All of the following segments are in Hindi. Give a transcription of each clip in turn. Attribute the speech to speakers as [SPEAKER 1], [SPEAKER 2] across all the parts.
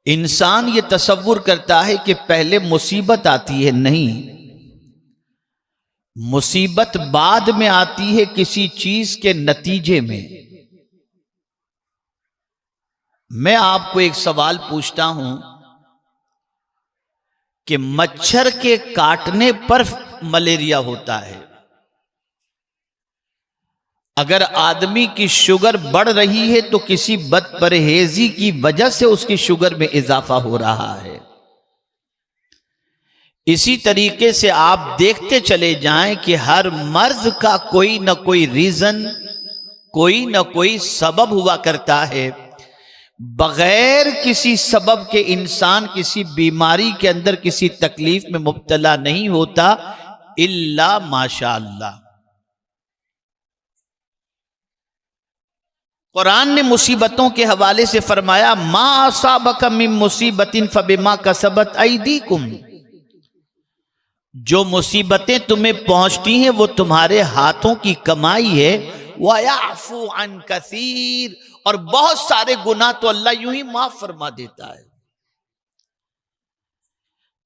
[SPEAKER 1] इंसान ये तसव्वुर करता है कि पहले मुसीबत आती है। नहीं, मुसीबत बाद में आती है किसी चीज के नतीजे में। मैं आपको एक सवाल पूछता हूं कि मच्छर के काटने पर मलेरिया होता है। अगर आदमी की शुगर बढ़ रही है तो किसी बदपरहेजी की वजह से उसकी शुगर में इजाफा हो रहा है। इसी तरीके से आप देखते चले जाएं कि हर मर्ज का कोई ना कोई रीजन, कोई ना कोई सबब हुआ करता है। बगैर किसी सबब के इंसान किसी बीमारी के अंदर, किसी तकलीफ में मुब्तला नहीं होता इल्ला माशाअल्लाह। कुरान ने मुसीबतों के हवाले से फरमाया, मा असाबका मिन मुसीबतिन फबिमा कसबत ऐदीकुम। जो मुसीबतें तुम्हें पहुंचती हैं वो तुम्हारे हाथों की कमाई है। वयाफू अन कसीर, और बहुत सारे गुनाह तो अल्लाह यूं ही माफ फरमा देता है।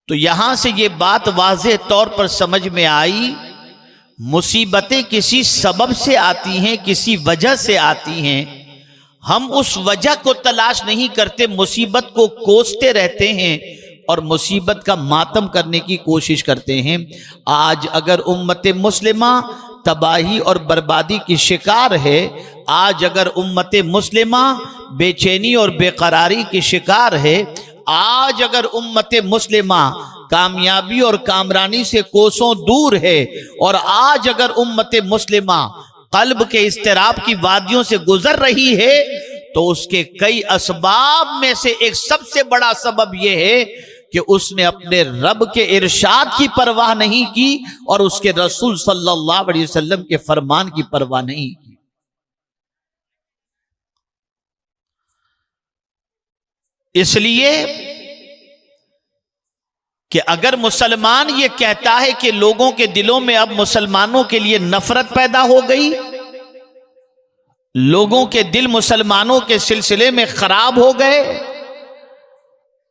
[SPEAKER 1] तो यहां से ये बात वाज़ेह तौर पर समझ में आई, मुसीबतें किसी सबब से आती हैं, किसी वजह से आती हैं। हम उस वजह को तलाश नहीं करते, मुसीबत को कोसते रहते हैं और मुसीबत का मातम करने की कोशिश करते हैं। आज अगर उम्मत मुस्लिमा तबाही और बर्बादी की शिकार है, आज अगर उम्मत मुस्लिमा बेचैनी और बेकरारी की शिकार है, आज अगर उम्मत मुस्लिमा कामयाबी और कामरानी से कोसों दूर है, और आज अगर उम्मत मुस्लिमा कल्ब के इस्तिराब की वादियों से गुजर रही है, तो उसके कई असबाब में से एक सबसे बड़ा सबब यह है कि उसने अपने रब के इरशाद की परवाह नहीं की और उसके रसूल सल्लल्लाहु अलैहि वसल्लम के फरमान की परवाह नहीं की। इसलिए कि अगर मुसलमान ये कहता है कि लोगों के दिलों में अब मुसलमानों के लिए नफरत पैदा हो गई, लोगों के दिल मुसलमानों के सिलसिले में खराब हो गए,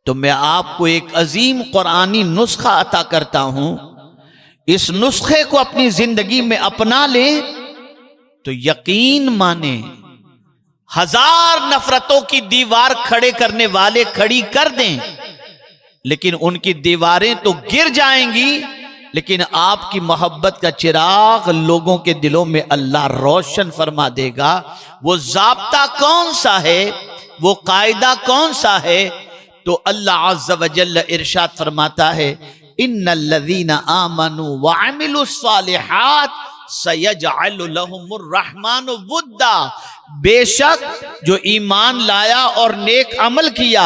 [SPEAKER 1] तो मैं आपको एक अजीम कुरानी नुस्खा अता करता हूं। इस नुस्खे को अपनी जिंदगी में अपना लें तो यकीन माने, हजार नफरतों की दीवार खड़े करने वाले खड़ी कर दें, लेकिन उनकी दीवारें तो गिर जाएंगी, लेकिन आपकी मोहब्बत का चिराग लोगों के दिलों में अल्लाह रोशन फरमा देगा। वो ज़ाब्ता कौन सा है, वो कायदा कौन सा है? तो अल्लाह अज़्ज़ व जल्ल इरशाद फरमाता है, इन्नल्लज़ीना आमनू व अमिलुस्सालिहात सयजअलु लहुमुर रहमानु वुद्दा। बेशक जो ईमान लाया और नेक अमल किया,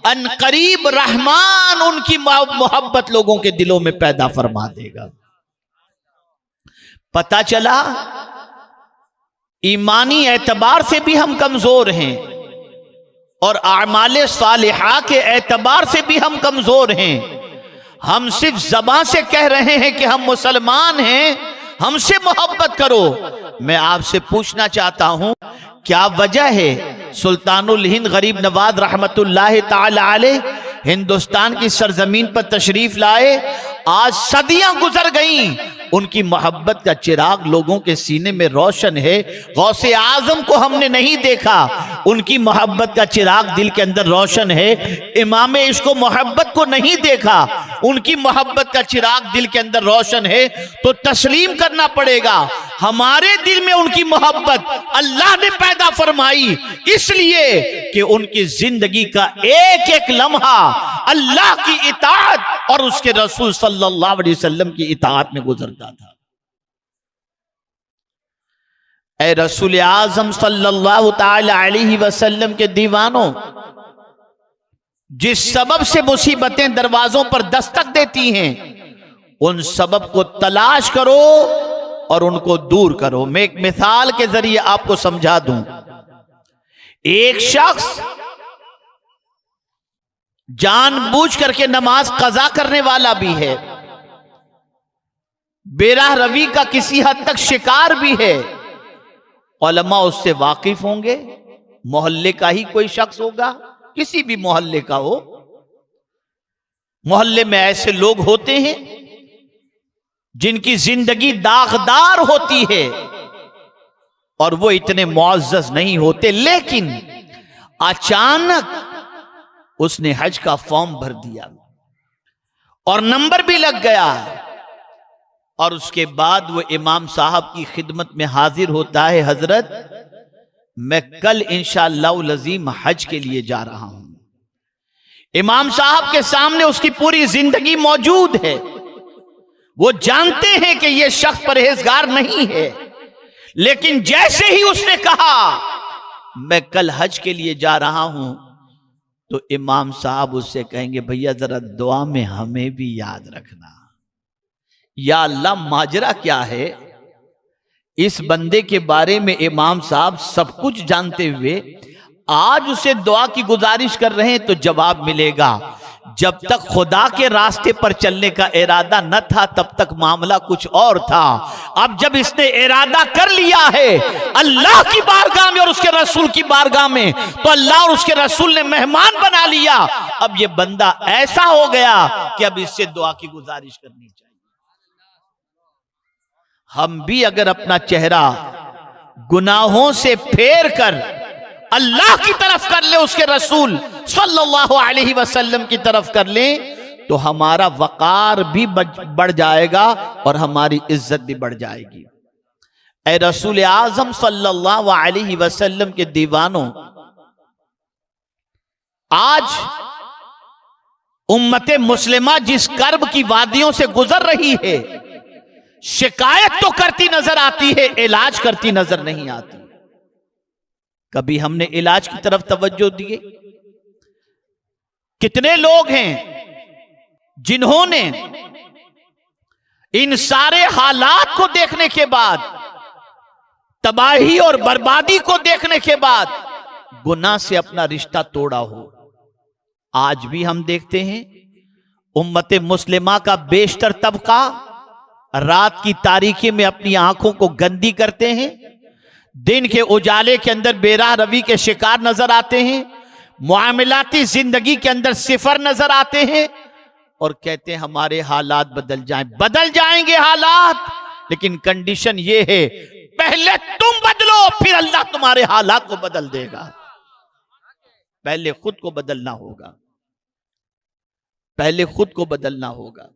[SPEAKER 1] अनकरीब रहमान उनकी मोहब्बत लोगों के दिलों में पैदा फरमा देगा। पता चला ईमानी एतबार से भी हम कमजोर हैं और आमाले सालिहा के एतबार से भी हम कमजोर हैं। हम सिर्फ ज़बान से कह रहे हैं कि हम मुसलमान हैं, हमसे मोहब्बत करो। मैं आपसे पूछना चाहता हूं, क्या वजह है सुल्तानुल हिंद गरीब नवाज रहमतुल्लाह ताला अलैह हिंदुस्तान की सरजमीन पर तशरीफ लाए? आज सदियां गुजर गईं, उनकी मोहब्बत का चिराग लोगों के सीने में रोशन है। गौसे आजम को हमने नहीं देखा, उनकी मोहब्बत का चिराग दिल के अंदर रोशन है। इमाम इश्क़ मोहब्बत को नहीं देखा, उनकी मोहब्बत का चिराग दिल के अंदर रोशन है। तो तस्लीम करना पड़ेगा, हमारे दिल में उनकी मोहब्बत अल्लाह ने पैदा फरमाई, इसलिए कि उनकी जिंदगी का एक एक लम्हा अल्लाह की इताअत और उसके रसूल सल्लल्लाहु अलैहि वसल्लम की इताअत में गुजरता था। ऐ रसूल आजम सल्लल्लाहु ताला अलैहि वसल्लम के दीवानों, जिस सबब से मुसीबतें दरवाजों पर दस्तक देती हैं, उन सबब को तलाश करो और उनको दूर करो। मैं एक मिसाल के जरिए आपको समझा दूं। एक शख्स जानबूझ करके नमाज कज़ा करने वाला भी है, बेराह रवी का किसी हद तक शिकार भी है। उलमा उससे वाकिफ होंगे, मोहल्ले का ही कोई शख्स होगा, किसी भी मोहल्ले का हो, मोहल्ले में ऐसे लोग होते हैं जिनकी जिंदगी दागदार होती है और वो इतने मुअज़्ज़ज़ नहीं होते, लेकिन अचानक उसने हज का फॉर्म भर दिया और नंबर भी लग गया, और उसके बाद वो इमाम साहब की खिदमत में हाजिर होता है, हजरत मैं कल इंशाअल्लाह लज़ीम हज के लिए जा रहा हूं। इमाम साहब के सामने उसकी पूरी जिंदगी मौजूद है, वो जानते हैं कि यह शख्स परहेजगार नहीं है, लेकिन जैसे ही उसने कहा मैं कल हज के लिए जा रहा हूं, तो इमाम साहब उससे कहेंगे भैया जरा दुआ में हमें भी याद रखना। या अल्लाह, माजरा क्या है? इस बंदे के बारे में इमाम साहब सब कुछ जानते हुए आज उसे दुआ की गुजारिश कर रहे हैं, तो जवाब मिलेगा जब तक खुदा के रास्ते पर चलने का इरादा न था तब तक मामला कुछ और था। अब जब इसने इरादा कर लिया है अल्लाह की बारगाह में और उसके रसूल की बारगाह में, तो अल्लाह और उसके रसूल ने मेहमान बना लिया। अब ये बंदा ऐसा हो गया कि अब इससे दुआ की गुजारिश करनी चाहिए। हम भी अगर अपना चेहरा गुनाहों से फेर कर अल्लाह की तरफ कर ले, उसके रसूल सल्लल्लाहु अलैहि वसल्लम की तरफ कर ले, तो हमारा वकार भी बढ़ जाएगा और हमारी इज्जत भी बढ़ जाएगी। ऐ रसूल आजम सल्लल्लाहु अलैहि वसल्लम के दीवानों, आज उम्मते मुस्लिमा जिस कर्ब की वादियों से गुजर रही है, शिकायत तो करती नजर आती है, इलाज करती नजर नहीं आती। कभी हमने इलाज की तरफ तवज्जो दिए? कितने लोग हैं जिन्होंने इन सारे हालात को देखने के बाद, तबाही और बर्बादी को देखने के बाद, गुनाह से अपना रिश्ता तोड़ा हो। आज भी हम देखते हैं उम्मते मुस्लिमा का बेशतर तबका रात की तारीकी में अपनी आंखों को गंदी करते हैं, दिन के उजाले के अंदर बेराह रवि के शिकार नजर आते हैं, मुआमलाती जिंदगी के अंदर सिफर नजर आते हैं और कहते हैं हमारे हालात बदल जाएं। बदल जाएंगे हालात, लेकिन कंडीशन ये है पहले तुम बदलो, फिर अल्लाह तुम्हारे हालात को बदल देगा। पहले खुद को बदलना होगा, पहले खुद को बदलना होगा।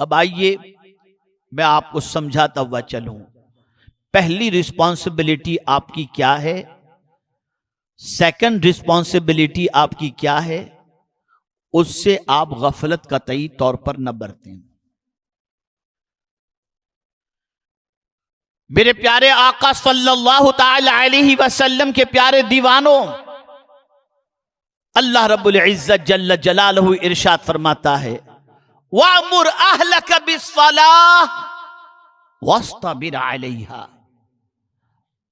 [SPEAKER 1] अब आइए मैं आपको समझाता हुआ चलूं। पहली रिस्पॉन्सिबिलिटी आपकी क्या है, सेकंड रिस्पॉन्सिबिलिटी आपकी क्या है, उससे आप गफलत कतई तौर पर न बरतें। मेरे प्यारे आका सल्लल्लाहु ताला अलैहि वसल्लम के प्यारे दीवानों, अल्लाह रब्बुल इज्जत जल्ल जलालहू इरशाद फरमाता है, वामुर अहलक बिस्सलाह वस्ताबिर अलैहा,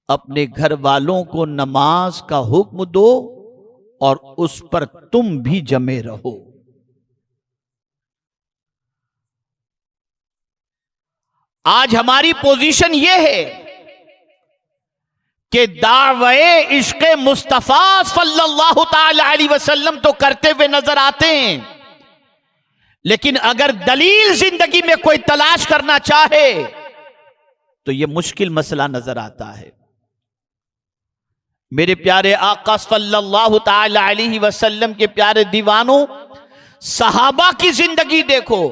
[SPEAKER 1] अपने घर वालों को नमाज का हुक्म दो और उस पर तुम भी जमे रहो। आज हमारी पोजीशन यह है कि दावे इश्क़े मुस्तफा सल्लल्लाहु ताला अलैहि वसल्लम तो करते हुए नजर आते हैं, लेकिन अगर दलील जिंदगी में कोई तलाश करना चाहे तो यह मुश्किल मसला नजर आता है। मेरे प्यारे आका सल्लल्लाहु ताला अलैहि वसल्लम के प्यारे दीवानों, सहाबा की जिंदगी देखो,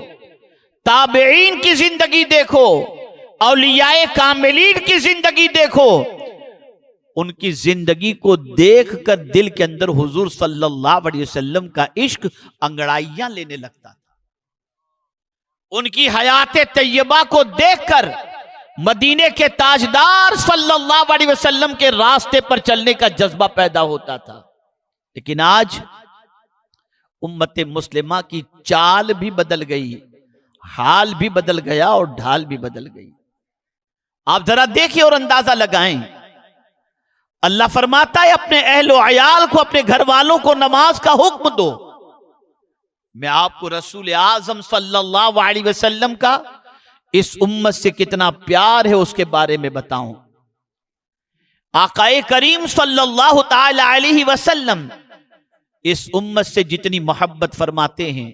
[SPEAKER 1] ताबईन की जिंदगी देखो, औलियाए कामिलीन की जिंदगी देखो। उनकी जिंदगी को देखकर दिल के अंदर हुजूर सल्लल्लाहु अलैहि वसल्लम का इश्क अंगड़ाइयां लेने लगता था। उनकी हयात तैयबा को देखकर मदीने के ताजदार सल्लल्लाहु अलैहि वसल्लम के रास्ते पर चलने का जज्बा पैदा होता था। लेकिन आज उम्मत मुस्लिमा की चाल भी बदल गई, हाल भी बदल गया और ढाल भी बदल गई। आप जरा देखिए और अंदाजा लगाएं। अल्लाह फरमाता है अपने अहलो अयाल को, अपने घर वालों को नमाज का हुक्म दो। मैं आपको रसूल आजम सल्लल्लाहु अलैहि वसल्लम का इस उम्मत से कितना प्यार है उसके बारे में बताऊं। आकाए करीम सल्लल्लाहु ताला अलैहि वसल्लम इस उम्मत से जितनी मोहब्बत फरमाते हैं,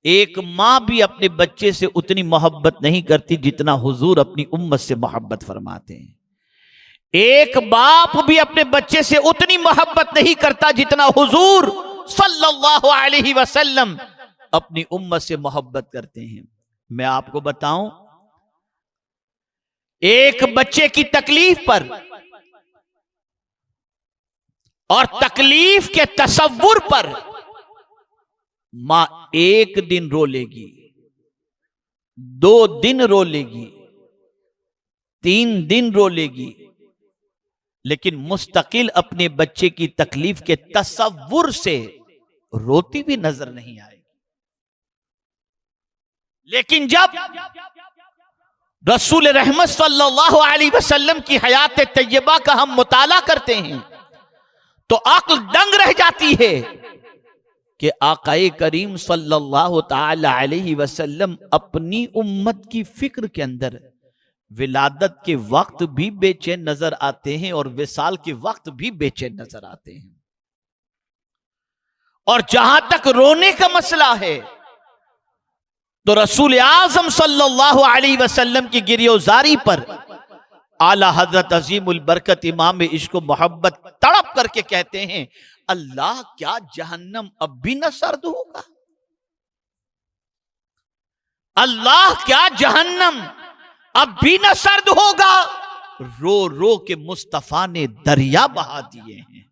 [SPEAKER 1] एक मां भी अपने बच्चे से उतनी मोहब्बत नहीं करती जितना हुजूर अपनी उम्मत से मोहब्बत फरमाते हैं। एक बाप भी अपने बच्चे से उतनी मोहब्बत नहीं करता जितना हुजूर सल्लल्लाहु अलैहि वसल्लम अपनी उम्मत से मोहब्बत करते हैं। मैं आपको बताऊं, एक बच्चे की तकलीफ पर और तकलीफ के तसव्वुर पर मां एक दिन रो लेगी, 2 दिन रो लेगी, 3 दिन रो लेगी, लेकिन मुस्तकिल अपने बच्चे की तकलीफ के तसव्वुर से रोती भी नजर नहीं आएगी। लेकिन जब रसूल रहमत सल्लल्लाहु अलैहि वसल्लम की हयात तैयबा का हम मुताला करते हैं तो अक्ल दंग रह जाती है कि आकाए करीम सल्लल्लाहु ताला अलैहि वसल्लम अपनी उम्मत की फिक्र के अंदर विलादत के वक्त भी बेचैन नजर आते हैं और विसाल के वक्त भी बेचैन नजर आते हैं। और जहां तक रोने का मसला है तो रसूल आजम सल्लल्लाहु अलैहि वसल्लम की गिरियोजारी पर आला हजरत अजीमुल बरकत इमाम इश्क मोहब्बत तड़प करके कहते हैं, अल्लाह क्या जहन्नम अब भी न सर्द होगा? अल्लाह क्या जहन्नम अब भी न सर्द होगा? रो रो के मुस्तफा ने दरिया बहा दिए हैं।